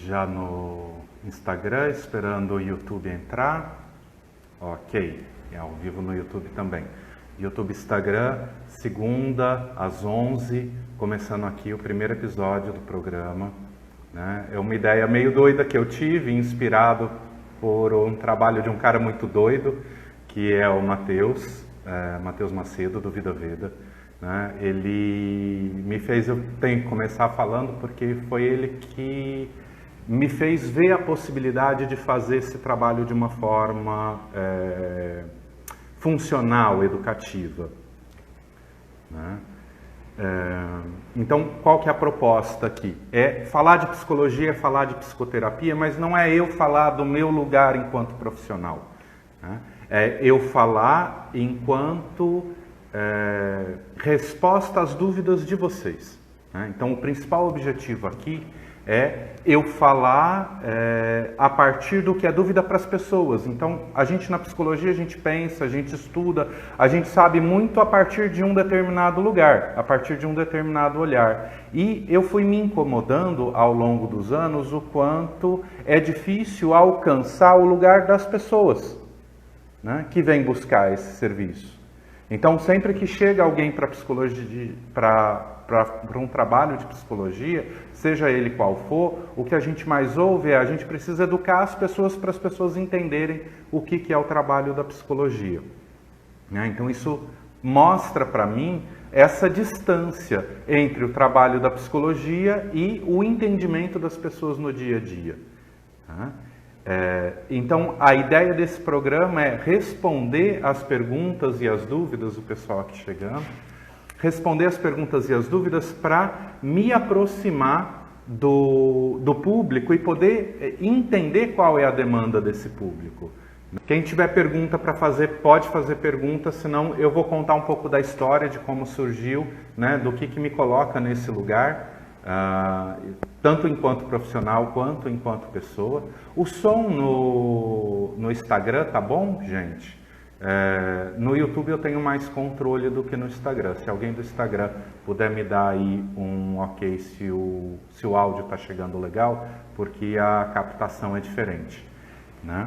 já no Instagram, esperando o YouTube entrar. Ok, é ao vivo no YouTube também. YouTube, Instagram, segunda às 11, começando aqui o primeiro episódio do programa. Né? É uma ideia meio doida que eu tive, inspirado por um trabalho de um cara muito doido, que é o Matheus Macedo, do Vida Veda. Né? Ele me fez, eu tenho que começar falando, porque foi ele que me fez ver a possibilidade de fazer esse trabalho de uma forma funcional, educativa. Né? Então, qual que é a proposta aqui? É falar de psicologia, é falar de psicoterapia, mas não é eu falar do meu lugar enquanto profissional. Né? É eu falar enquanto resposta às dúvidas de vocês. Né? Então, o principal objetivo aqui é eu falar a partir do que é dúvida para as pessoas. Então, a gente na psicologia, a gente pensa, a gente estuda, a gente sabe muito a partir de um determinado lugar, a partir de um determinado olhar. E eu fui me incomodando ao longo dos anos o quanto é difícil alcançar o lugar das pessoas, né, que vêm buscar esse serviço. Então, sempre que chega alguém para psicologia, para um trabalho de psicologia, seja ele qual for, o que a gente mais ouve é a gente precisa educar as pessoas para as pessoas entenderem o que é o trabalho da psicologia. Né? Então, isso mostra para mim essa distância entre o trabalho da psicologia e o entendimento das pessoas no dia a dia. Tá? Então, a ideia desse programa é responder às perguntas e às dúvidas do pessoal aqui chegando, responder as perguntas e as dúvidas para me aproximar do público e poder entender qual é a demanda desse público. Quem tiver pergunta para fazer, pode fazer pergunta, senão eu vou contar um pouco da história, de como surgiu, né, do que me coloca nesse lugar. Tanto enquanto profissional quanto enquanto pessoa. O som no Instagram tá bom, gente? No YouTube eu tenho mais controle do que no Instagram. Se alguém do Instagram puder me dar aí um ok se o áudio está chegando legal, porque a captação é diferente. Né?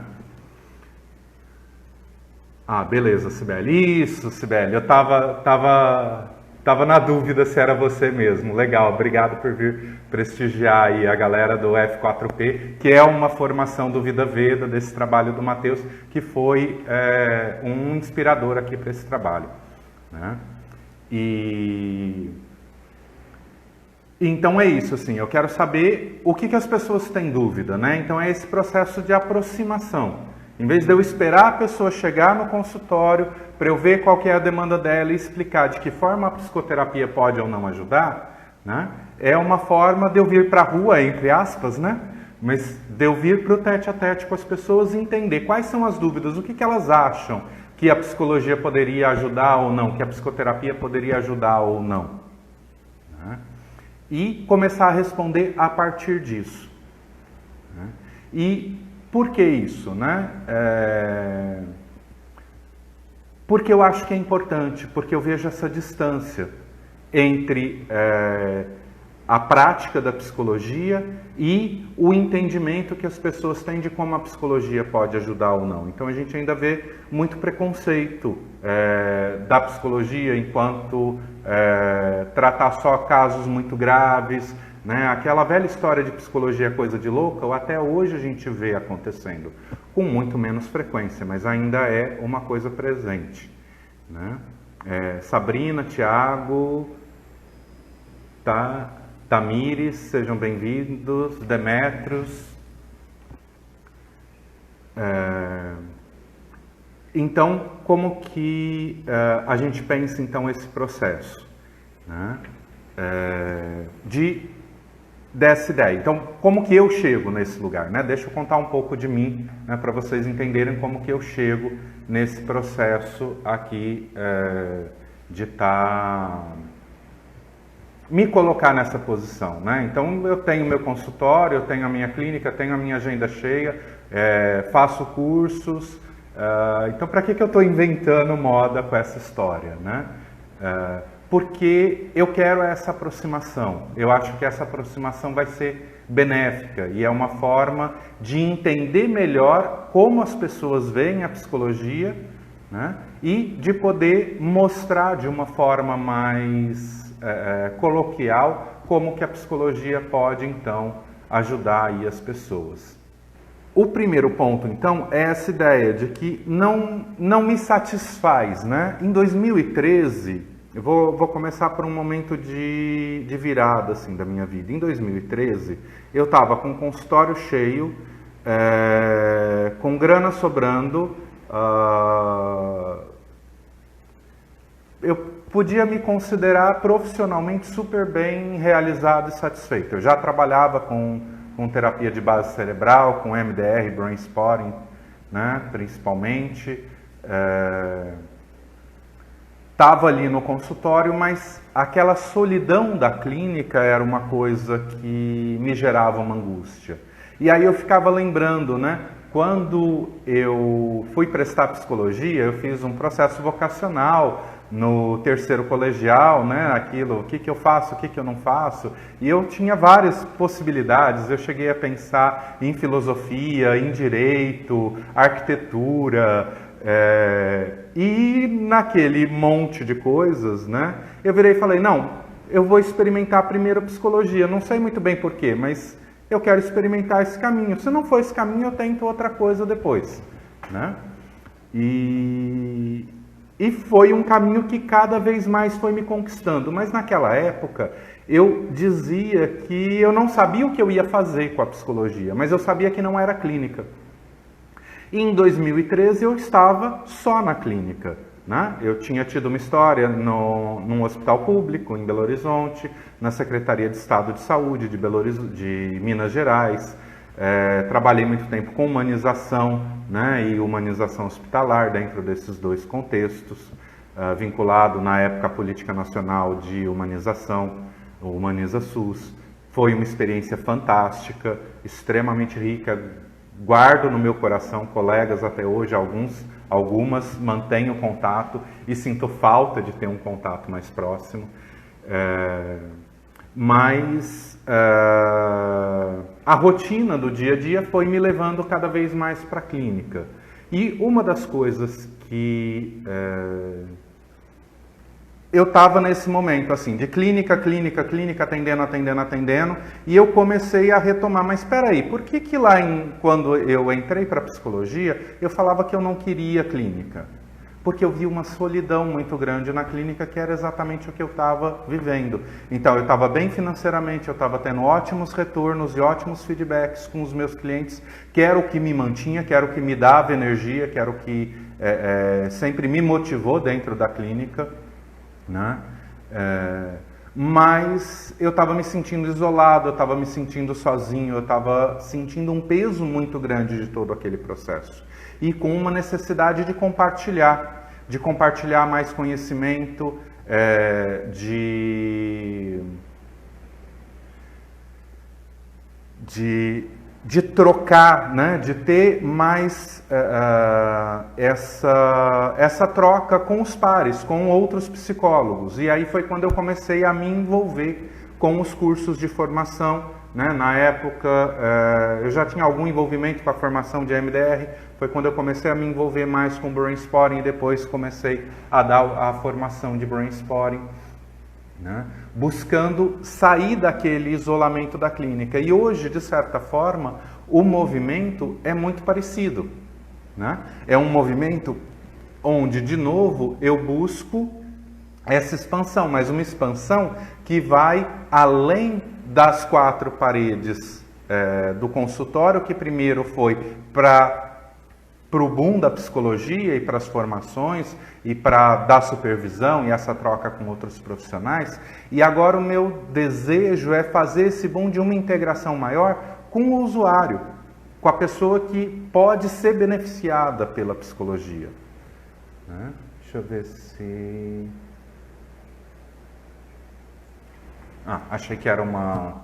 Beleza, Sibeli. Isso, Sibeli. Eu tava na dúvida se era você mesmo. Legal, obrigado por vir prestigiar aí a galera do F4P, que é uma formação do Vida Veda, desse trabalho do Matheus, que foi um inspirador aqui para esse trabalho. Né? Então é isso, assim, eu quero saber o que as pessoas têm dúvida, né? Então é esse processo de aproximação. Em vez de eu esperar a pessoa chegar no consultório para eu ver qual que é a demanda dela e explicar de que forma a psicoterapia pode ou não ajudar, né? É uma forma de eu vir para a rua, entre aspas, né? Mas de eu vir para o tete-a-tete com as pessoas e entender quais são as dúvidas, o que elas acham que a psicologia poderia ajudar ou não, que a psicoterapia poderia ajudar ou não. Né? E começar a responder a partir disso. Né? E por que isso? Né? Porque eu acho que é importante, porque eu vejo essa distância entre a prática da psicologia e o entendimento que as pessoas têm de como a psicologia pode ajudar ou não. Então a gente ainda vê muito preconceito da psicologia enquanto tratar só casos muito graves, né? Aquela velha história de psicologia é coisa de louca, até hoje a gente vê acontecendo, com muito menos frequência, mas ainda é uma coisa presente. Né? Sabrina, Tiago, Tamires, sejam bem-vindos, Demetrios. Então, como que a gente pensa então esse processo, né? Dessa ideia. Então, como que eu chego nesse lugar? Né? Deixa eu contar um pouco de mim, né, para vocês entenderem como que eu chego nesse processo aqui de me colocar nessa posição. Né? Então, eu tenho meu consultório, eu tenho a minha clínica, tenho a minha agenda cheia, faço cursos. Então, para que eu estou inventando moda com essa história? Né? Porque eu quero essa aproximação. Eu acho que essa aproximação vai ser benéfica e é uma forma de entender melhor como as pessoas veem a psicologia, né? E de poder mostrar de uma forma mais coloquial como que a psicologia pode então ajudar aí as pessoas. O primeiro ponto, então, é essa ideia de que não me satisfaz, né? Em 2013, eu vou começar por um momento de virada, assim, da minha vida. Em 2013, eu estava com um consultório cheio, com grana sobrando, eu podia me considerar profissionalmente super bem realizado e satisfeito. Eu já trabalhava com terapia de base cerebral, com MDR, Brain Spotting, né, principalmente. Estava ali no consultório, mas aquela solidão da clínica era uma coisa que me gerava uma angústia. E aí eu ficava lembrando, né, quando eu fui prestar psicologia, eu fiz um processo vocacional no terceiro colegial, né, aquilo, o que eu faço, o que eu não faço, e eu tinha várias possibilidades. Eu cheguei a pensar em filosofia, em direito, arquitetura, e naquele monte de coisas, né, eu virei e falei, não, eu vou experimentar primeiro psicologia, não sei muito bem porquê, mas eu quero experimentar esse caminho. Se não for esse caminho, eu tento outra coisa depois, né? E foi um caminho que cada vez mais foi me conquistando. Mas naquela época, eu dizia que eu não sabia o que eu ia fazer com a psicologia, mas eu sabia que não era clínica. E em 2013, eu estava só na clínica, né? Eu tinha tido uma história num hospital público em Belo Horizonte, na Secretaria de Estado de Saúde de Minas Gerais. Trabalhei muito tempo com humanização, né, e humanização hospitalar dentro desses dois contextos, vinculado na época à Política Nacional de Humanização, o Humaniza SUS. Foi uma experiência fantástica, extremamente rica. Guardo no meu coração colegas até hoje, algumas mantenho contato e sinto falta de ter um contato mais próximo. Mas a rotina do dia a dia foi me levando cada vez mais para a clínica. E uma das coisas que eu estava nesse momento assim, de clínica, atendendo, e eu comecei a retomar, mas espera aí, por que lá quando eu entrei para a psicologia, eu falava que eu não queria clínica? Porque eu vi uma solidão muito grande na clínica, que era exatamente o que eu estava vivendo. Então, eu estava bem financeiramente, eu estava tendo ótimos retornos e ótimos feedbacks com os meus clientes, que era o que me mantinha, que era o que me dava energia, que era o que sempre me motivou dentro da clínica, né? Mas eu estava me sentindo isolado, eu estava me sentindo sozinho, eu estava sentindo um peso muito grande de todo aquele processo. E com uma necessidade de compartilhar mais conhecimento, de trocar, né? De ter mais essa troca com os pares, com outros psicólogos. E aí foi quando eu comecei a me envolver com os cursos de formação, né? Na época, eu já tinha algum envolvimento com a formação de MDR, foi quando eu comecei a me envolver mais com Brain Spotting e depois comecei a dar a formação de Brain Spotting, né? Buscando sair daquele isolamento da clínica. E hoje, de certa forma, o movimento é muito parecido, né? É um movimento onde, de novo, eu busco essa expansão, mas uma expansão que vai além das quatro paredes do consultório, que primeiro foi para o boom da psicologia e para as formações e para dar supervisão e essa troca com outros profissionais. E agora o meu desejo é fazer esse boom de uma integração maior com o usuário, com a pessoa que pode ser beneficiada pela psicologia, né? Deixa eu ver se... achei que era uma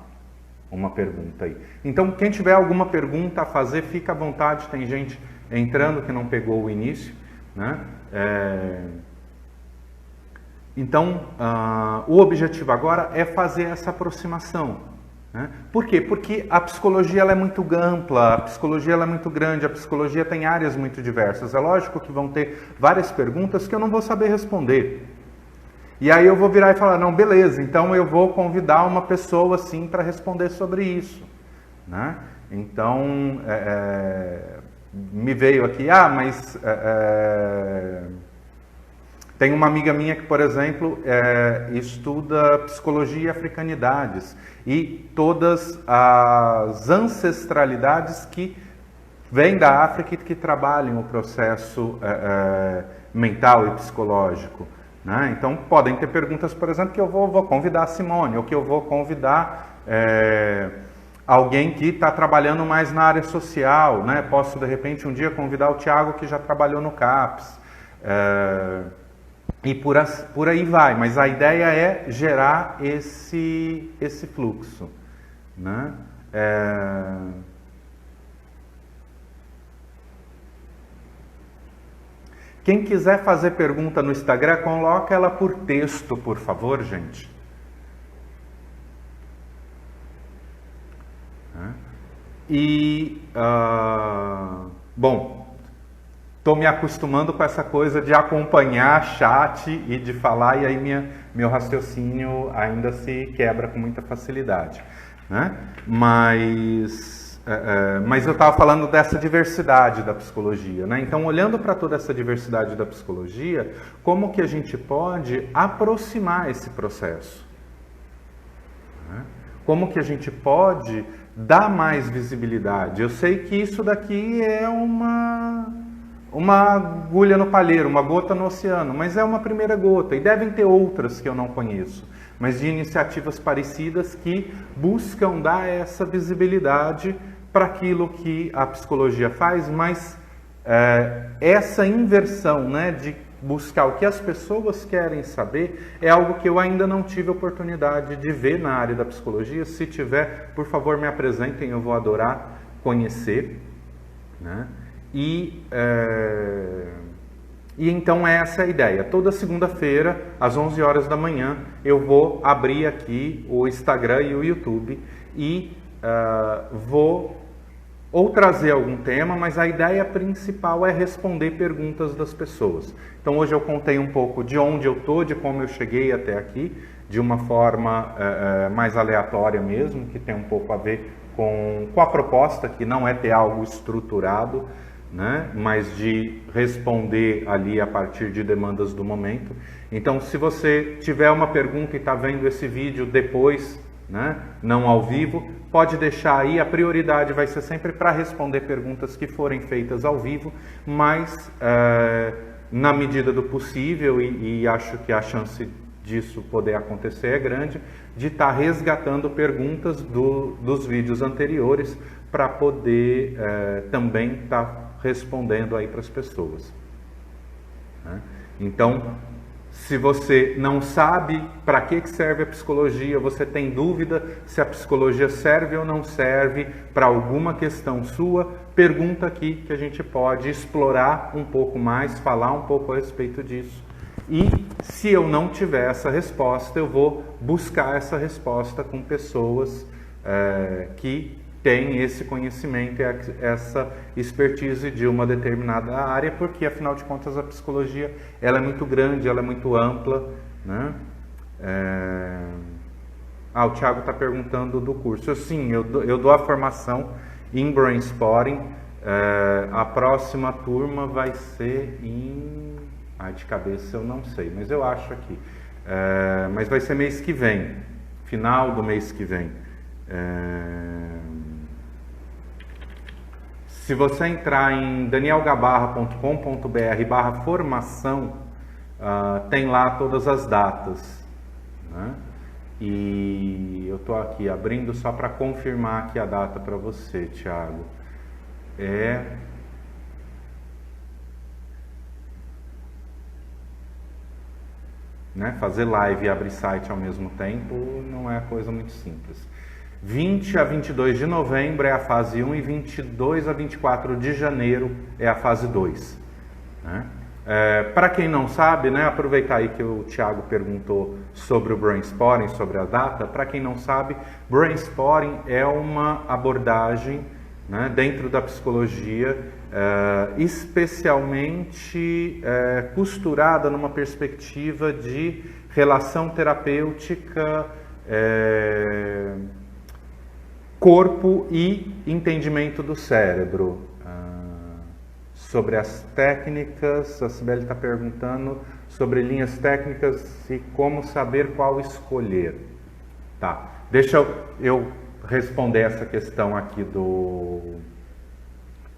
pergunta aí. Então, quem tiver alguma pergunta a fazer, fica à vontade. Tem gente entrando que não pegou o início, né? Então, o objetivo agora é fazer essa aproximação, Né? Por quê? Porque a psicologia ela é muito ampla, a psicologia ela é muito grande, a psicologia tem áreas muito diversas. É lógico que vão ter várias perguntas que eu não vou saber responder. E aí eu vou virar e falar, não, beleza, então eu vou convidar uma pessoa assim para responder sobre isso. Né? Então, me veio aqui, mas tem uma amiga minha que, por exemplo, estuda psicologia e africanidades e todas as ancestralidades que vêm da África e que trabalham o processo mental e psicológico. Né? Então, podem ter perguntas, por exemplo, que eu vou convidar a Simone, ou que eu vou convidar alguém que está trabalhando mais na área social. Né? Posso, de repente, um dia convidar o Thiago, que já trabalhou no CAPS. E por aí vai, mas a ideia é gerar esse fluxo. Né? Quem quiser fazer pergunta no Instagram, coloca ela por texto, por favor, gente. Bom, estou me acostumando com essa coisa de acompanhar chat e de falar, e aí meu raciocínio ainda se quebra com muita facilidade. Né? Mas eu estava falando dessa diversidade da psicologia. Né? Então, olhando para toda essa diversidade da psicologia, como que a gente pode aproximar esse processo? Né? Como que a gente pode dar mais visibilidade? Eu sei que isso daqui é uma agulha no palheiro, uma gota no oceano, mas é uma primeira gota, e devem ter outras que eu não conheço, mas de iniciativas parecidas que buscam dar essa visibilidade para aquilo que a psicologia faz, mas essa inversão, né, de buscar o que as pessoas querem saber é algo que eu ainda não tive oportunidade de ver na área da psicologia. Se tiver, por favor, me apresentem, eu vou adorar conhecer. Né? E então essa é a ideia. Toda segunda-feira, às 11 horas da manhã, eu vou abrir aqui o Instagram e o YouTube e vou ou trazer algum tema, mas a ideia principal é responder perguntas das pessoas. Então hoje eu contei um pouco de onde eu estou, de como eu cheguei até aqui, de uma forma mais aleatória mesmo, que tem um pouco a ver com a proposta, que não é ter algo estruturado, né, mas de responder ali a partir de demandas do momento. Então, se você tiver uma pergunta e está vendo esse vídeo depois, né, não ao vivo, pode deixar aí. A prioridade vai ser sempre para responder perguntas que forem feitas ao vivo, mas na medida do possível, e acho que a chance disso poder acontecer é grande, de estar resgatando perguntas dos vídeos anteriores para poder também estar respondendo aí para as pessoas. Né? Então, se você não sabe para que serve a psicologia, você tem dúvida se a psicologia serve ou não serve para alguma questão sua, pergunta aqui que a gente pode explorar um pouco mais, falar um pouco a respeito disso. E se eu não tiver essa resposta, eu vou buscar essa resposta com pessoas que têm esse conhecimento, essa expertise de uma determinada área, porque afinal de contas a psicologia ela é muito grande, ela é muito ampla. Né? O Thiago está perguntando do curso. Sim, eu dou a formação em Brainspotting. A próxima turma vai ser em... de cabeça eu não sei, mas eu acho aqui. Mas vai ser mês que vem, final do mês que vem. Se você entrar em danielgabarra.com.br/formação, tem lá todas as datas. Né? E eu estou aqui abrindo só para confirmar aqui a data para você, Thiago. Né? Fazer live e abrir site ao mesmo tempo não é coisa muito simples. 20 a 22 de novembro é a fase 1 e 22 a 24 de janeiro é a fase 2. Né? Para quem não sabe, né, aproveitar aí que o Thiago perguntou sobre o brainstorming, sobre a data. Para quem não sabe, brainstorming é uma abordagem, né, dentro da psicologia, especialmente costurada numa perspectiva de relação terapêutica, corpo e entendimento do cérebro. Sobre as técnicas, a Sibeli está perguntando sobre linhas técnicas e como saber qual escolher. Tá, deixa eu responder essa questão aqui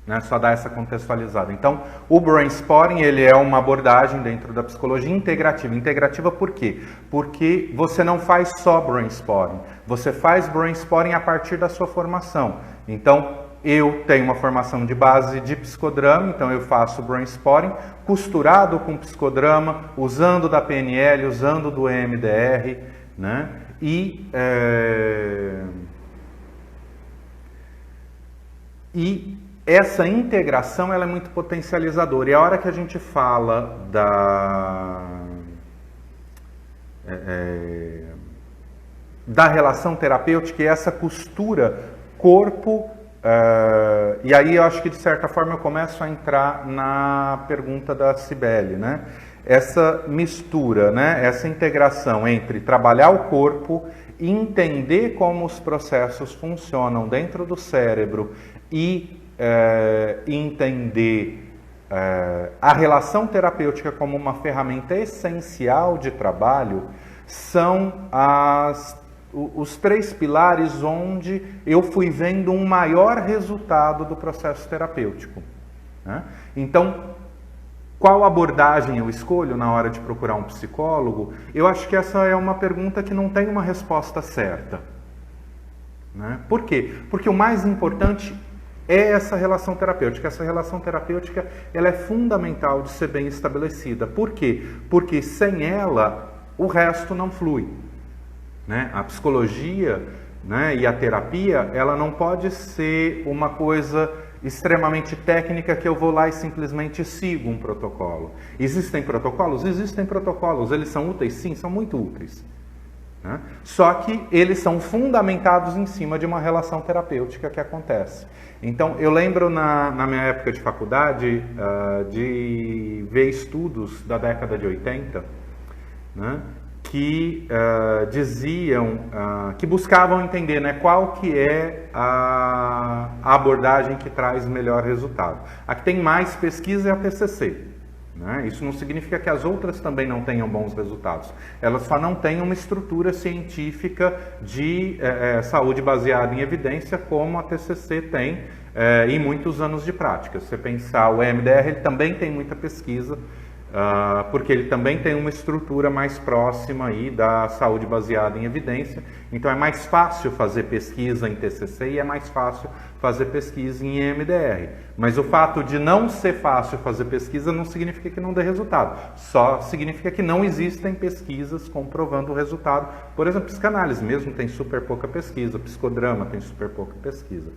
né, só dar essa contextualizada. Então, o brainstorming, ele é uma abordagem dentro da psicologia integrativa. Integrativa por quê? Porque você não faz só brainstorming, você faz brainstorming a partir da sua formação. Então, eu tenho uma formação de base de psicodrama, então eu faço brainstorming costurado com psicodrama, usando da PNL, usando do EMDR, né? E essa integração, ela é muito potencializadora. E a hora que a gente fala da relação terapêutica e essa costura corpo, e aí eu acho que de certa forma eu começo a entrar na pergunta da Sibeli, né? Essa mistura, né? Essa integração entre trabalhar o corpo, entender como os processos funcionam dentro do cérebro e entender a relação terapêutica como uma ferramenta essencial de trabalho, são os três pilares onde eu fui vendo um maior resultado do processo terapêutico, né? Então, qual abordagem eu escolho na hora de procurar um psicólogo? Eu acho que essa é uma pergunta que não tem uma resposta certa, né? Por quê? Porque o mais importante é essa relação terapêutica. Essa relação terapêutica, ela é fundamental de ser bem estabelecida. Por quê? Porque sem ela, o resto não flui, né? A psicologia, né, e a terapia, ela não pode ser uma coisa extremamente técnica que eu vou lá e simplesmente sigo um protocolo. Existem protocolos? Existem protocolos. Eles são úteis? Sim, são muito úteis, né? Só que eles são fundamentados em cima de uma relação terapêutica que acontece. Então, eu lembro na minha época de faculdade de ver estudos da década de 80, né, que diziam, que buscavam entender, né, qual que é a abordagem que traz melhor resultado. A que tem mais pesquisa é a TCC, né? Isso não significa que as outras também não tenham bons resultados. Elas só não têm uma estrutura científica de saúde baseada em evidência como a TCC tem em muitos anos de prática. Se você pensar, o EMDR, ele também tem muita pesquisa, porque ele também tem uma estrutura mais próxima aí da saúde baseada em evidência. Então é mais fácil fazer pesquisa em TCC e é mais fácil fazer pesquisa em EMDR. Mas o fato de não ser fácil fazer pesquisa não significa que não dê resultado. Só significa que não existem pesquisas comprovando o resultado. Por exemplo, psicanálise mesmo tem super pouca pesquisa, psicodrama tem super pouca pesquisa.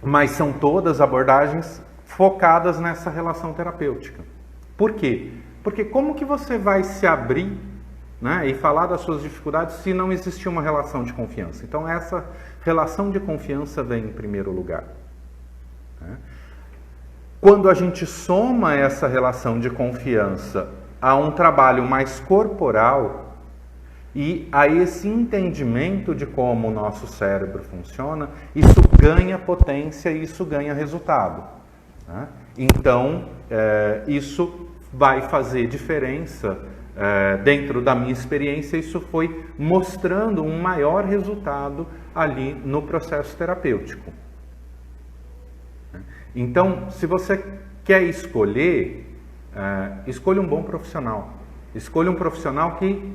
Mas são todas abordagens focadas nessa relação terapêutica. Por quê? Porque como que você vai se abrir, né, e falar das suas dificuldades se não existir uma relação de confiança? Então essa relação de confiança vem em primeiro lugar, né? Quando a gente soma essa relação de confiança a um trabalho mais corporal e a esse entendimento de como o nosso cérebro funciona, isso ganha potência e isso ganha resultado, né? Então, isso vai fazer diferença dentro da minha experiência. Isso foi mostrando um maior resultado ali no processo terapêutico. Então, se você quer escolher, escolha um bom profissional. Escolha um profissional que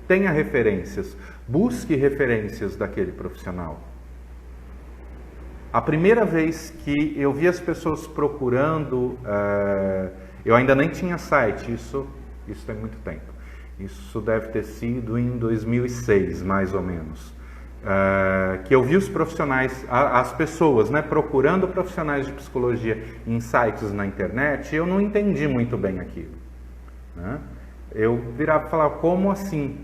tenha referências. Busque referências daquele profissional. A primeira vez que eu vi as pessoas procurando, eu ainda nem tinha site, isso tem muito tempo. Isso deve ter sido em 2006, mais ou menos. que eu vi os profissionais, as pessoas, né, procurando profissionais de psicologia em sites na internet, eu não entendi muito bem aquilo. Né? Eu virava e falava, como assim?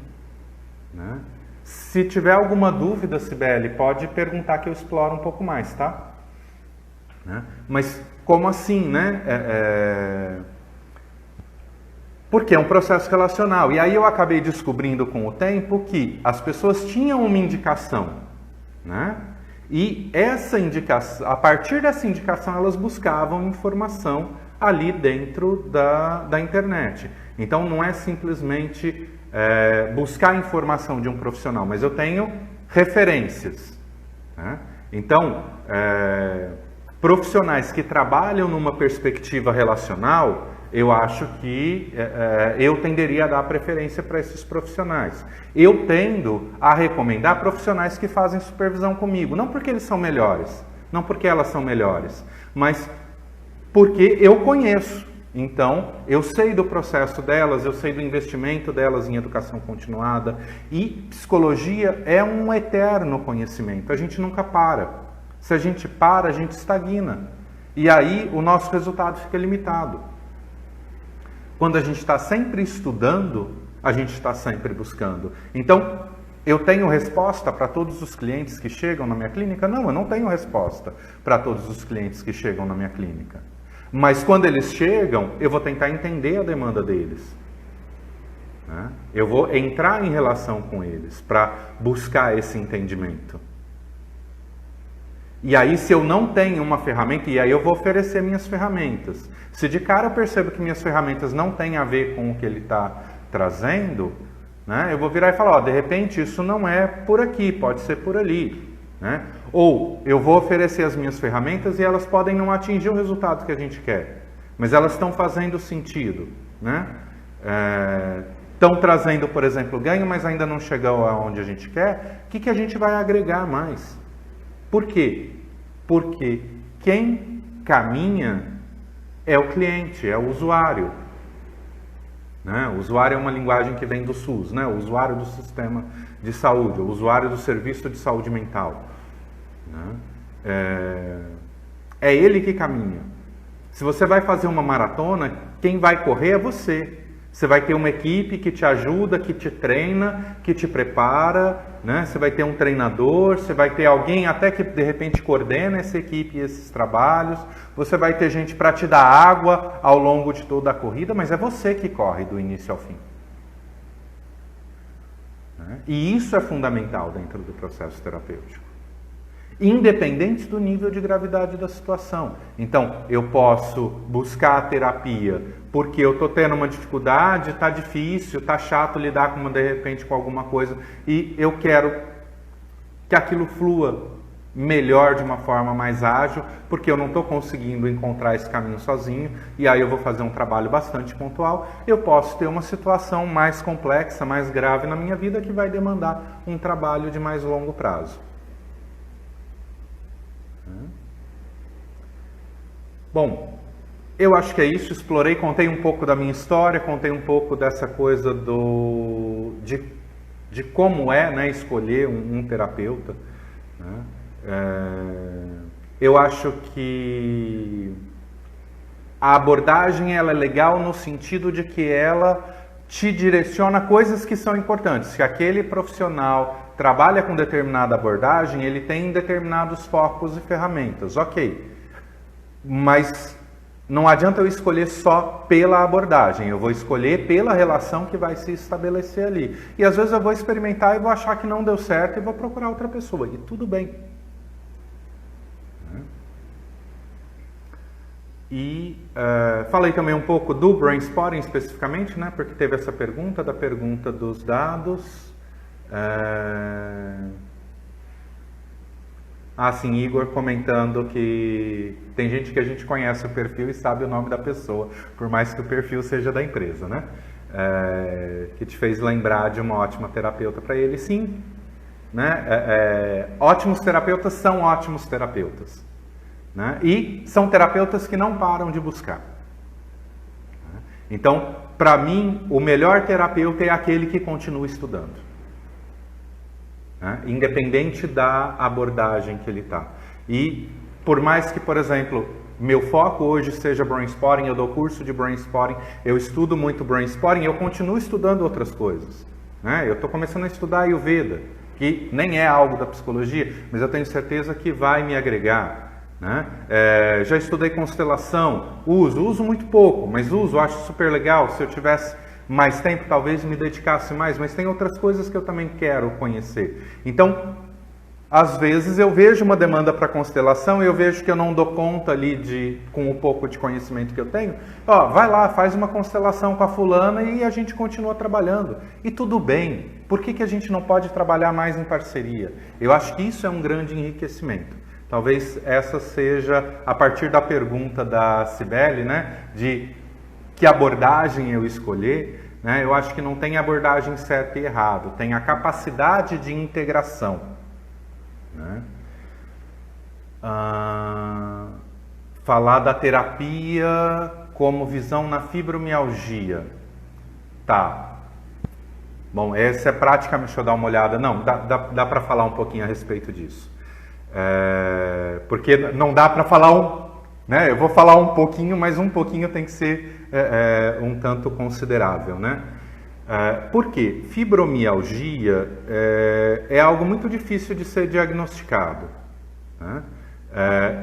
Né? Se tiver alguma dúvida, Cibele, pode perguntar que eu exploro um pouco mais, tá? Né? Mas como assim, né? Porque é um processo relacional. E aí eu acabei descobrindo com o tempo que as pessoas tinham uma indicação, né? E essa indicação, a partir dessa indicação, elas buscavam informação ali dentro da internet. Então não é simplesmente buscar informação de um profissional, mas eu tenho referências. Né? Então, profissionais que trabalham numa perspectiva relacional, eu acho que eu tenderia a dar preferência para esses profissionais. Eu tendo a recomendar profissionais que fazem supervisão comigo, não porque eles são melhores, não porque elas são melhores, mas porque eu conheço. Então, eu sei do processo delas, eu sei do investimento delas em educação continuada, e psicologia é um eterno conhecimento, a gente nunca para. Se a gente para, a gente estagna. E aí o nosso resultado fica limitado. Quando a gente está sempre estudando, a gente está sempre buscando. Então, eu tenho resposta para todos os clientes que chegam na minha clínica? Não, eu não tenho resposta para todos os clientes que chegam na minha clínica. Mas quando eles chegam, eu vou tentar entender a demanda deles. Né? Eu vou entrar em relação com eles para buscar esse entendimento. E aí, se eu não tenho uma ferramenta, e aí eu vou oferecer minhas ferramentas. Se de cara eu percebo que minhas ferramentas não têm a ver com o que ele está trazendo, né, eu vou virar e falar, ó, de repente isso não é por aqui, pode ser por ali. Né? Ou eu vou oferecer as minhas ferramentas e elas podem não atingir o resultado que a gente quer, mas elas estão fazendo sentido. Né? Estão trazendo, por exemplo, ganho, mas ainda não chegou aonde a gente quer. O que a gente vai agregar mais? Por quê? Porque quem caminha é o cliente, é o usuário. Né? O usuário é uma linguagem que vem do SUS, né? O usuário do sistema de saúde, o usuário do serviço de saúde mental. Né? É ele que caminha. Se você vai fazer uma maratona, quem vai correr é você. Você vai ter uma equipe que te ajuda, que te treina, que te prepara, né? Você vai ter um treinador, você vai ter alguém até que de repente coordena essa equipe e esses trabalhos, você vai ter gente para te dar água ao longo de toda a corrida, mas é você que corre do início ao fim. Né? E isso é fundamental dentro do processo terapêutico. Independente do nível de gravidade da situação. Então, eu posso buscar a terapia porque eu estou tendo uma dificuldade, está difícil, está chato lidar de repente com alguma coisa e eu quero que aquilo flua melhor, de uma forma mais ágil, porque eu não estou conseguindo encontrar esse caminho sozinho e aí eu vou fazer um trabalho bastante pontual. Eu posso ter uma situação mais complexa, mais grave na minha vida que vai demandar um trabalho de mais longo prazo. Bom, eu acho que é isso, explorei, contei um pouco da minha história, contei um pouco dessa coisa de como é, né, escolher um terapeuta. Né? Eu acho que a abordagem ela é legal no sentido de que ela te direciona coisas que são importantes. Se aquele profissional trabalha com determinada abordagem, ele tem determinados focos e ferramentas, ok. Mas não adianta eu escolher só pela abordagem, eu vou escolher pela relação que vai se estabelecer ali. E às vezes eu vou experimentar e vou achar que não deu certo e vou procurar outra pessoa, e tudo bem. E falei também um pouco do Brainspotting especificamente, né, porque teve essa pergunta, da pergunta dos dados. Sim, Igor comentando que tem gente que a gente conhece o perfil e sabe o nome da pessoa, por mais que o perfil seja da empresa, né? Que te fez lembrar de uma ótima terapeuta para ele. Sim, né? Ótimos terapeutas são ótimos terapeutas, né? E são terapeutas que não param de buscar. Então, para mim, o melhor terapeuta é aquele que continua estudando. né? Independente da abordagem que ele está. E por mais que, por exemplo, meu foco hoje seja Brainspotting, eu dou curso de Brainspotting, eu estudo muito Brainspotting, eu continuo estudando outras coisas, né? Eu estou começando a estudar Ayurveda, que nem é algo da psicologia, mas eu tenho certeza que vai me agregar, né? Já estudei constelação, uso muito pouco, mas uso, acho super legal. Se eu tivesse mais tempo, talvez me dedicasse mais, mas tem outras coisas que eu também quero conhecer. Então, às vezes eu vejo uma demanda para constelação e eu vejo que eu não dou conta ali com o pouco de conhecimento que eu tenho. Ó, vai lá, faz uma constelação com a fulana e a gente continua trabalhando. E tudo bem. Por que a gente não pode trabalhar mais em parceria? Eu acho que isso é um grande enriquecimento. Talvez essa seja, a partir da pergunta da Cibele, né, de que abordagem eu escolher, né, eu acho que não tem abordagem certa e errada, tem a capacidade de integração. Né? Falar da terapia como visão na fibromialgia. Tá. Bom, essa é praticamente, deixa eu dar uma olhada. Não, dá para falar um pouquinho a respeito disso. Porque não dá para falar né? Eu vou falar um pouquinho, mas um pouquinho tem que ser um tanto considerável, né? Por quê? Fibromialgia é algo muito difícil de ser diagnosticado, né?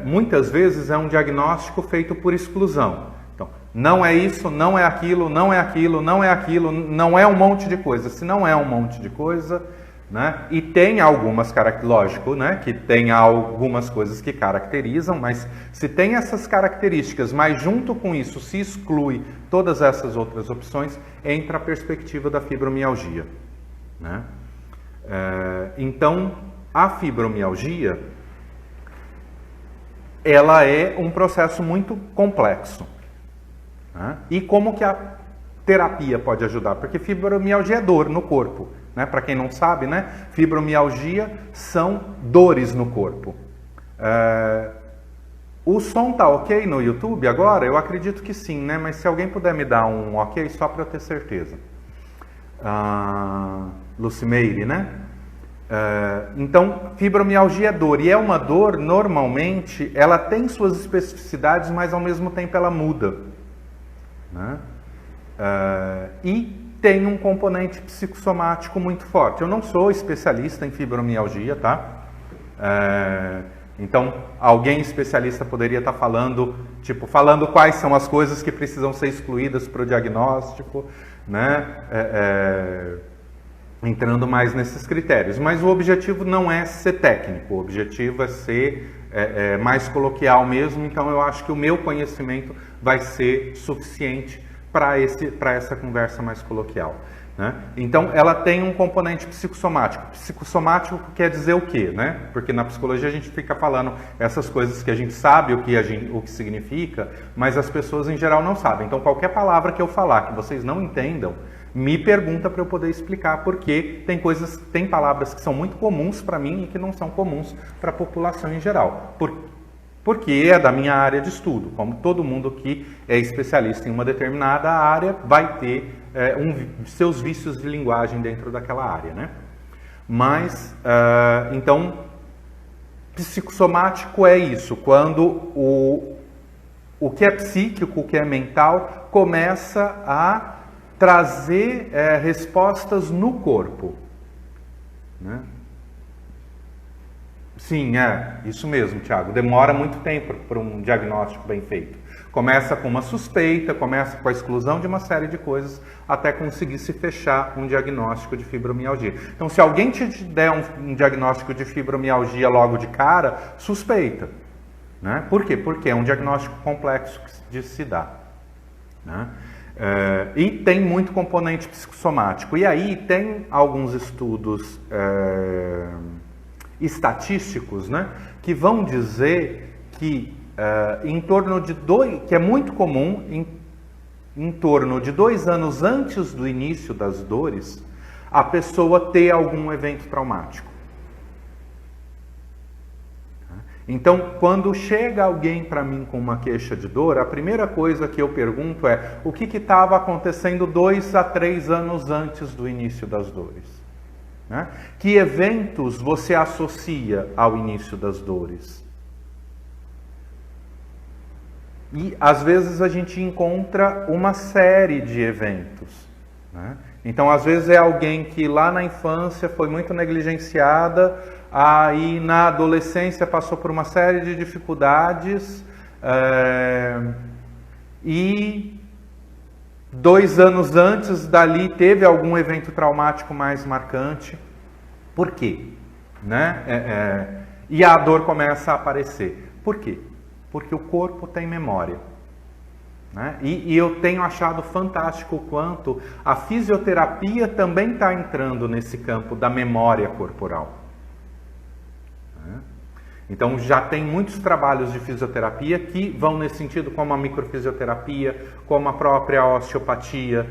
Muitas vezes é um diagnóstico feito por exclusão. Então, não é isso, não é aquilo, não é aquilo, não é aquilo, não é um monte de coisa. Se não é um monte de coisa, né? E tem algumas características, lógico, né? Que tem algumas coisas que caracterizam, mas se tem essas características, mas junto com isso se exclui todas essas outras opções, entra a perspectiva da fibromialgia, né? Então, a fibromialgia, ela é um processo muito complexo, né? E como que a terapia pode ajudar? Porque fibromialgia é dor no corpo. Né? Para quem não sabe, né? Fibromialgia são dores no corpo. O som tá ok no YouTube agora? Eu acredito que sim, né? Mas se alguém puder me dar um ok, só para eu ter certeza. Lucimeire, né? Então, fibromialgia é dor. E é uma dor, normalmente, ela tem suas especificidades, mas ao mesmo tempo ela muda, né? E tem um componente psicossomático muito forte. Eu não sou especialista em fibromialgia, tá? Então, alguém especialista poderia estar falando quais são as coisas que precisam ser excluídas para o diagnóstico, né? Entrando mais nesses critérios. Mas o objetivo não é ser técnico, o objetivo é ser mais coloquial mesmo, então eu acho que o meu conhecimento vai ser suficiente para essa conversa mais coloquial, né? Então, ela tem um componente psicossomático. Psicossomático quer dizer o quê, né? Porque na psicologia a gente fica falando essas coisas que a gente sabe o que significa, mas as pessoas em geral não sabem. Então, qualquer palavra que eu falar que vocês não entendam, me pergunta para eu poder explicar, porque tem palavras que são muito comuns para mim e que não são comuns para a população em geral. Porque é da minha área de estudo. Como todo mundo que é especialista em uma determinada área vai ter seus vícios de linguagem dentro daquela área, né? Mas, então, psicossomático é isso, quando o que é psíquico, o que é mental, começa a trazer respostas no corpo, né? Sim, isso mesmo, Thiago. Demora muito tempo para um diagnóstico bem feito. Começa com uma suspeita, começa com a exclusão de uma série de coisas, até conseguir se fechar um diagnóstico de fibromialgia. Então, se alguém te der um diagnóstico de fibromialgia logo de cara, suspeita, né? Por quê? Porque é um diagnóstico complexo de se dar, né? E tem muito componente psicossomático. E aí tem alguns estudos estatísticos, né, que vão dizer que em torno de que é muito comum, em torno de 2 anos antes do início das dores, a pessoa ter algum evento traumático. Então, quando chega alguém para mim com uma queixa de dor, a primeira coisa que eu pergunto é o que estava acontecendo 2 a 3 anos antes do início das dores. Né? Que eventos você associa ao início das dores? E às vezes a gente encontra uma série de eventos. Né? Então, às vezes é alguém que lá na infância foi muito negligenciada, aí na adolescência passou por uma série de dificuldades e 2 anos antes dali teve algum evento traumático mais marcante. Por quê? Né? E a dor começa a aparecer. Por quê? Porque o corpo tem memória. Né? E eu tenho achado fantástico o quanto a fisioterapia também está entrando nesse campo da memória corporal. Né? Então já tem muitos trabalhos de fisioterapia que vão nesse sentido, como a microfisioterapia, como a própria osteopatia.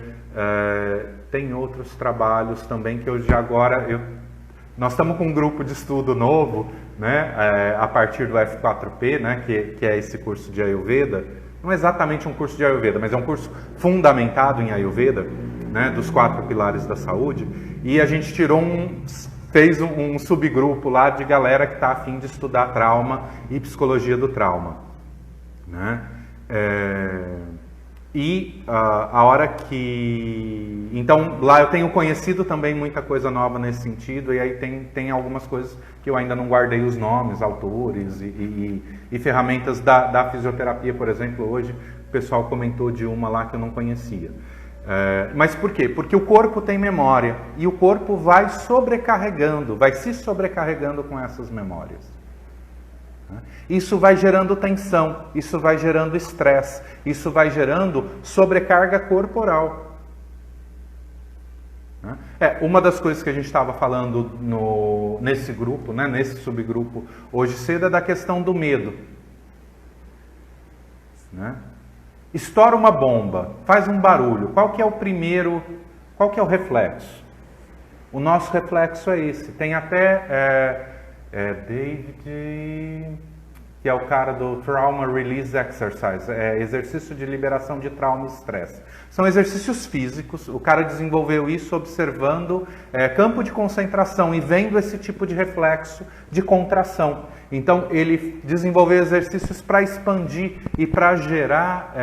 Tem outros trabalhos também que nós estamos com um grupo de estudo novo, né, a partir do F4P, né, que é esse curso de Ayurveda. Não é exatamente um curso de Ayurveda, mas é um curso fundamentado em Ayurveda, né, dos 4 pilares da saúde. E a gente fez um subgrupo lá de galera que está a fim de estudar trauma e psicologia do trauma. Né? A hora que... Então, lá eu tenho conhecido também muita coisa nova nesse sentido, e aí tem algumas coisas que eu ainda não guardei os nomes, autores e ferramentas da fisioterapia, por exemplo. Hoje o pessoal comentou de uma lá que eu não conhecia. Mas por quê? Porque o corpo tem memória, e o corpo vai se sobrecarregando com essas memórias. Isso vai gerando tensão, isso vai gerando estresse, isso vai gerando sobrecarga corporal. Uma das coisas que a gente estava falando nesse grupo, né, nesse subgrupo hoje cedo, é da questão do medo. Né? Estoura uma bomba, faz um barulho, qual que é o reflexo? O nosso reflexo é esse. Tem até David, que é o cara do Trauma Release Exercise, exercício de liberação de trauma e estresse. São exercícios físicos, o cara desenvolveu isso observando campo de concentração e vendo esse tipo de reflexo de contração. Então ele desenvolveu exercícios para expandir e para gerar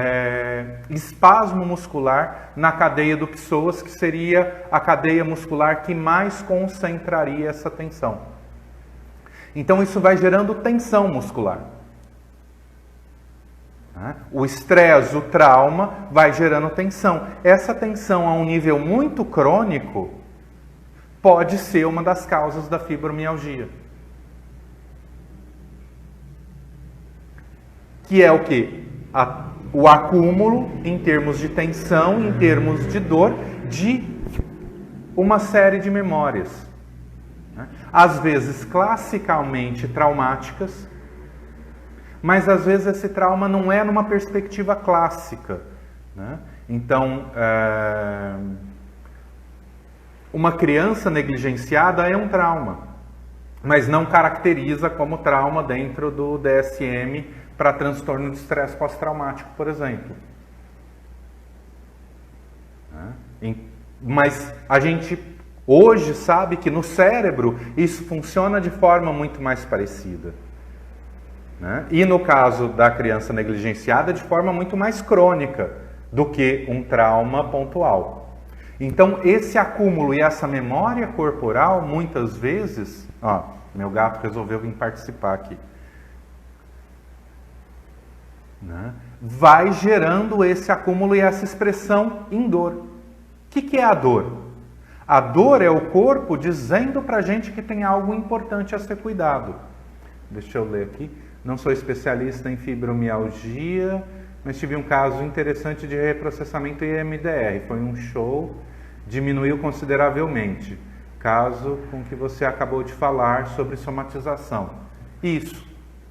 espasmo muscular na cadeia do psoas, que seria a cadeia muscular que mais concentraria essa tensão. Então isso vai gerando tensão muscular. O estresse, o trauma, vai gerando tensão. Essa tensão a um nível muito crônico pode ser uma das causas da fibromialgia. Que é o quê? O acúmulo em termos de tensão, em termos de dor, de uma série de memórias. Às vezes classicamente traumáticas, mas às vezes esse trauma não é numa perspectiva clássica. Né? Então, uma criança negligenciada é um trauma, mas não caracteriza como trauma dentro do DSM para transtorno de estresse pós-traumático, por exemplo. Mas a gente hoje sabe que no cérebro isso funciona de forma muito mais parecida. Né? E no caso da criança negligenciada, de forma muito mais crônica do que um trauma pontual. Então, esse acúmulo e essa memória corporal, muitas vezes... meu gato resolveu vir participar aqui. Né? Vai gerando esse acúmulo e essa expressão em dor. O que é a dor? A dor é o corpo dizendo pra gente que tem algo importante a ser cuidado. Deixa eu ler aqui. Não sou especialista em fibromialgia, mas tive um caso interessante de reprocessamento em MDR. Foi um show, diminuiu consideravelmente. Caso com que você acabou de falar sobre somatização. Isso,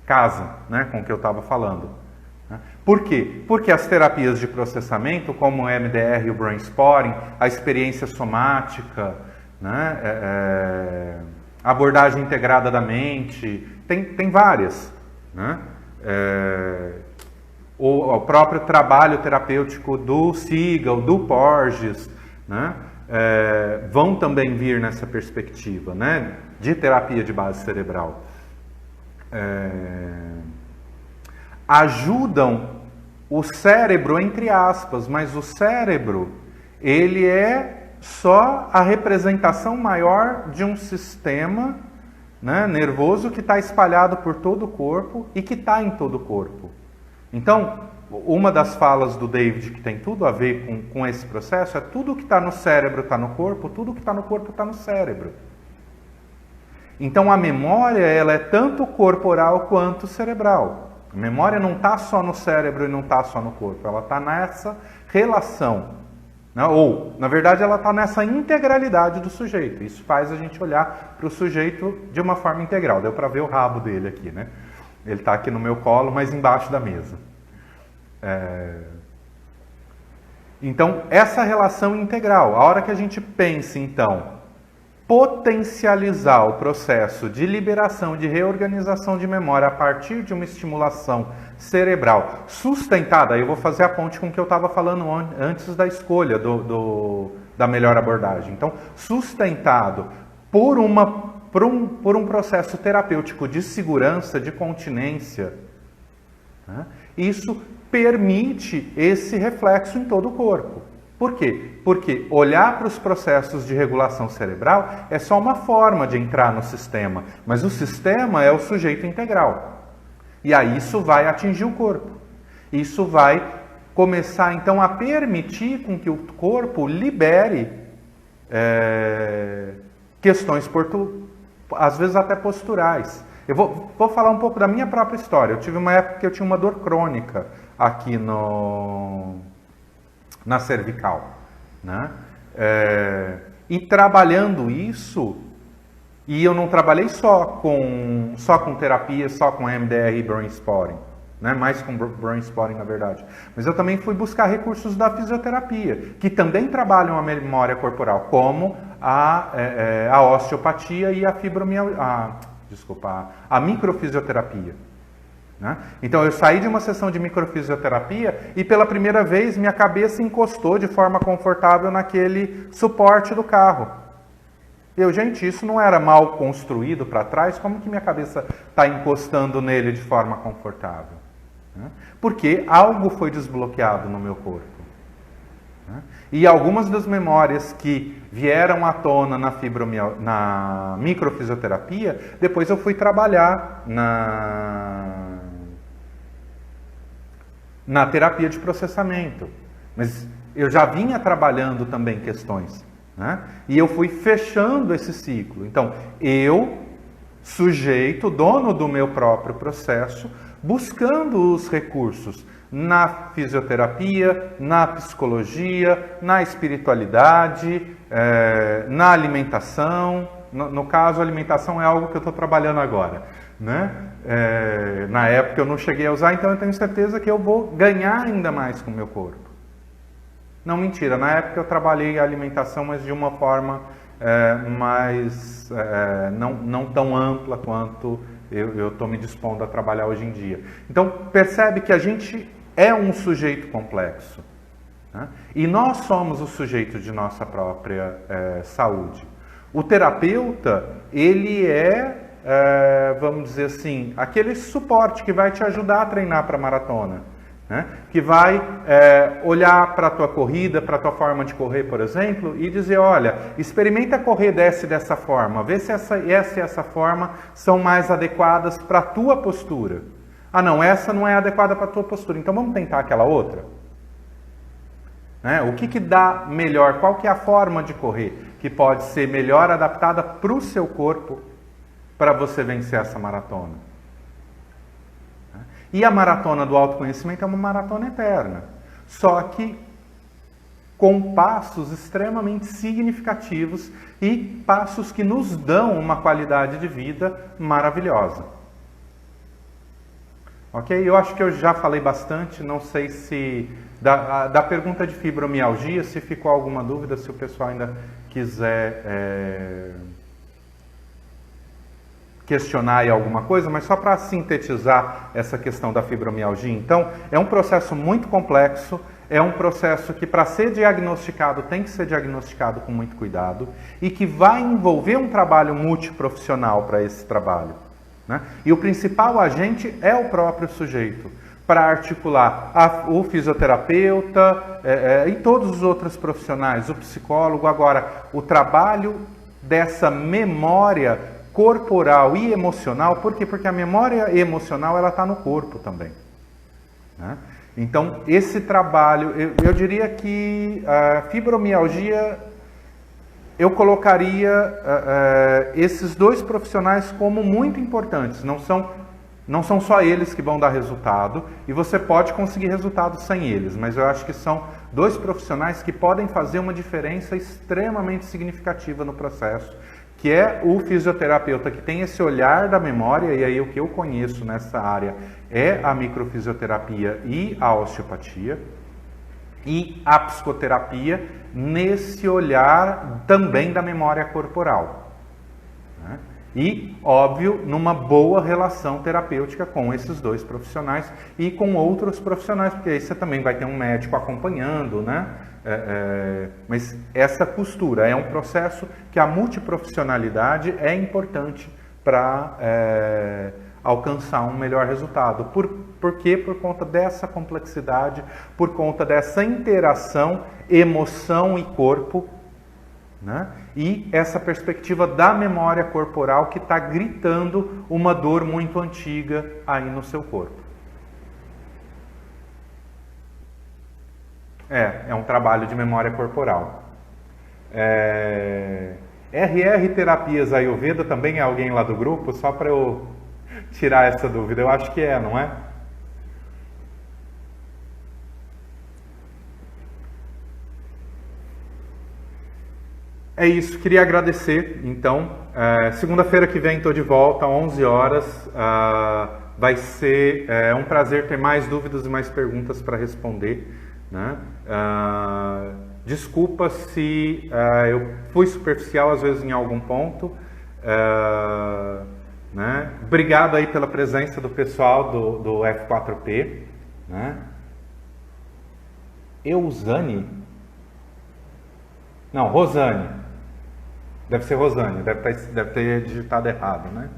casa, né, com o que eu estava falando. Por quê? Porque as terapias de processamento, como o MDR e o Brain Spotting, a experiência somática, né, a abordagem integrada da mente, tem várias. Né? O próprio trabalho terapêutico do Siegel, do Porges, né? vão também vir nessa perspectiva, né, de terapia de base cerebral. Ajudam o cérebro, entre aspas, mas o cérebro, ele é só a representação maior de um sistema, né, nervoso que está espalhado por todo o corpo e que está em todo o corpo. Então, uma das falas do David que tem tudo a ver com esse processo é tudo que está no cérebro está no corpo, tudo que está no corpo está no cérebro. Então a memória, ela é tanto corporal quanto cerebral. A memória não está só no cérebro e não está só no corpo, ela está nessa relação, né? Ou, na verdade, ela está nessa integralidade do sujeito. Isso faz a gente olhar para o sujeito de uma forma integral. Deu para ver o rabo dele aqui, né? Ele está aqui no meu colo, mas embaixo da mesa. Então, essa relação integral, a hora que a gente pensa, então, potencializar o processo de liberação, de reorganização de memória a partir de uma estimulação cerebral sustentada, aí eu vou fazer a ponte com o que eu estava falando antes da escolha da melhor abordagem. Então, sustentado por um processo terapêutico de segurança, de continência, né? Isso permite esse reflexo em todo o corpo. Por quê? Porque olhar para os processos de regulação cerebral é só uma forma de entrar no sistema, mas o sistema é o sujeito integral. E aí isso vai atingir o corpo. Isso vai começar então a permitir com que o corpo libere questões, às vezes até posturais. Eu vou falar um pouco da minha própria história. Eu tive uma época que eu tinha uma dor crônica aqui na cervical, né? E trabalhando isso, e eu não trabalhei só com terapia, só com MDR e Brain Spotting, né? Mais com Brain Spotting, na verdade. Mas eu também fui buscar recursos da fisioterapia, que também trabalham a memória corporal, como a osteopatia e a microfisioterapia. Né? Então eu saí de uma sessão de microfisioterapia e pela primeira vez minha cabeça encostou de forma confortável naquele suporte do carro. Gente, isso não era mal construído para trás, como que minha cabeça está encostando nele de forma confortável? Né? Porque algo foi desbloqueado no meu corpo. Né? E algumas das memórias que vieram à tona na microfisioterapia, depois eu fui trabalhar na terapia de processamento. Mas eu já vinha trabalhando também questões, né? E eu fui fechando esse ciclo. Então, eu, sujeito, dono do meu próprio processo, buscando os recursos na fisioterapia, na psicologia, na espiritualidade, na alimentação. No caso, a alimentação é algo que eu estou trabalhando agora, né? Na época eu não cheguei a usar, então eu tenho certeza que eu vou ganhar ainda mais com o meu corpo. Não, mentira, na época eu trabalhei a alimentação, mas de uma forma não tão ampla quanto eu estou me dispondo a trabalhar hoje em dia. Então, percebe que a gente é um sujeito complexo, né? E nós somos o sujeito de nossa própria saúde. O terapeuta, ele vamos dizer assim, aquele suporte que vai te ajudar a treinar para a maratona, né? Que vai olhar para a tua corrida, para a tua forma de correr, por exemplo, e dizer, olha, experimenta correr dessa forma, vê se essa e essa forma são mais adequadas para a tua postura. Ah não, essa não é adequada para a tua postura, então vamos tentar aquela outra? Né? O que dá melhor, qual que é a forma de correr que pode ser melhor adaptada para o seu corpo para você vencer essa maratona? E a maratona do autoconhecimento é uma maratona eterna, só que com passos extremamente significativos e passos que nos dão uma qualidade de vida maravilhosa. Ok? Eu acho que eu já falei bastante, não sei se... Da pergunta de fibromialgia, se ficou alguma dúvida, se o pessoal ainda quiser questionar aí alguma coisa, mas só para sintetizar essa questão da fibromialgia, então, é um processo muito complexo, é um processo que, para ser diagnosticado, tem que ser diagnosticado com muito cuidado e que vai envolver um trabalho multiprofissional para esse trabalho, né? E o principal agente é o próprio sujeito, para articular o fisioterapeuta e todos os outros profissionais, o psicólogo. Agora, o trabalho dessa memória corporal e emocional, por quê? Porque a memória emocional ela está no corpo também, né? Então, esse trabalho, eu diria que a fibromialgia, eu colocaria esses dois profissionais como muito importantes. Não são só eles que vão dar resultado, e você pode conseguir resultado sem eles, mas eu acho que são dois profissionais que podem fazer uma diferença extremamente significativa no processo, que é o fisioterapeuta que tem esse olhar da memória, e aí o que eu conheço nessa área é a microfisioterapia e a osteopatia, e a psicoterapia nesse olhar também da memória corporal, né? E, óbvio, numa boa relação terapêutica com esses dois profissionais e com outros profissionais, porque aí você também vai ter um médico acompanhando, né? Mas essa costura é um processo que a multiprofissionalidade é importante para alcançar um melhor resultado. Por quê? Por conta dessa complexidade, por conta dessa interação emoção e corpo, né? E essa perspectiva da memória corporal que está gritando uma dor muito antiga aí no seu corpo. É um trabalho de memória corporal. RR Terapias Ayurveda também é alguém lá do grupo? Só para eu tirar essa dúvida. Eu acho que não é? É isso, queria agradecer. Então, segunda-feira que vem estou de volta, 11 horas. Vai ser um prazer ter mais dúvidas e mais perguntas para responder, né? Desculpa se eu fui superficial às vezes em algum ponto, né? Obrigado aí pela presença do pessoal do F4P, né? Eusane? Não, Rosane. Deve ser Rosane, deve ter digitado errado, né?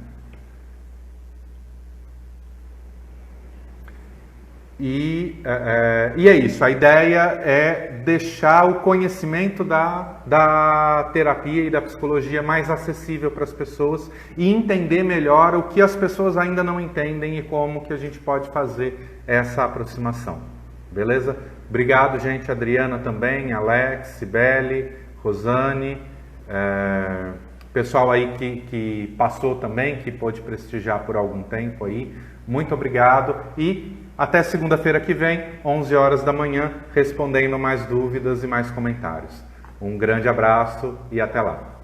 E é isso, a ideia é deixar o conhecimento da terapia e da psicologia mais acessível para as pessoas e entender melhor o que as pessoas ainda não entendem e como que a gente pode fazer essa aproximação. Beleza? Obrigado, gente. Adriana também, Alex, Cibele, Rosane, pessoal aí que passou também, que pôde prestigiar por algum tempo aí. Muito obrigado e até segunda-feira que vem, 11 horas da manhã, respondendo mais dúvidas e mais comentários. Um grande abraço e até lá.